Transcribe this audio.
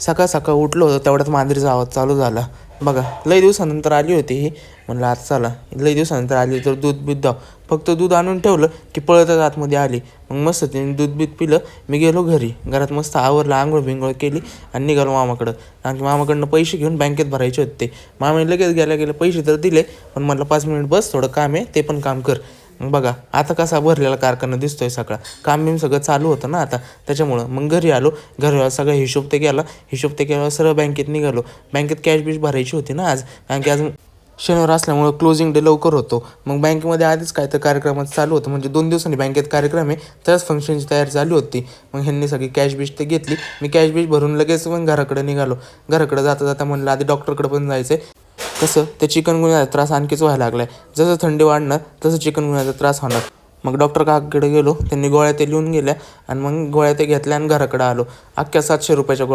सकाळ सकाळ उठलो होतो तेवढ्यात मांजरीचा आवाज चालू झाला. बघा लई दिवसानंतर आली होती ही. म्हणलं आज चला लई दिवसानंतर आली तर दूध बीध द्यावं. फक्त दूध आणून ठेवलं की पळतच आतमध्ये आली. मग मस्त तिने दूध बीध पिलं. मी गेलो घरी. घरात मस्त आवरलं, आंघोळ बिंघोळ केली आणि निघालो मामाकडं. आणि मामाकडनं पैसे घेऊन बँकेत भरायचे होते ते. मामाने लगेच गेले पैसे तर दिले, पण म्हटलं 5 मिनिट बस, थोडं काम आहे ते पण काम कर. मग बघा आता कसा भरलेला कारखाना दिसतोय सगळा. काम बिम सगळं चालू होतं ना आता, त्याच्यामुळं. मग घरी आलो. घरी सगळा हिशोब ते केला. हिशोब ते केल्यावर सरळ बँकेत निघालो. बँकेत कॅश बिश भरायची होती ना आज, कारण की आज शनिवार असल्यामुळं क्लोजिंग डे लवकर होतो. मग बँकेमध्ये आधीच काय तर कार्यक्रमाचं चालू होतं, म्हणजे 2 दिवसांनी बँकेत कार्यक्रम आहे, त्याच फंक्शनची तयारी झाली होती. मग ह्यांनी सगळी कॅश बिश ते घेतली. मी कॅश बिश भरून लगेच मग घराकडे निघालो. घराकडे जाता जाता म्हणलं आधी डॉक्टरकडे पण जायचं आहे. कसं ते चिकनगुन्ह्याचा त्रास आणखीच व्हायला लागला आहे. जसं थंडी वाढणार तसं चिकनगुन्ह्याचा त्रास होणार. मग डॉक्टर काकाकडे गेलो. त्यांनी गोळ्या ते लिहून गेल्या आणि मग गोळ्या ते घेतल्या आणि घराकडे आलो. अख्ख्या 700 रुपयाच्या गोळ्या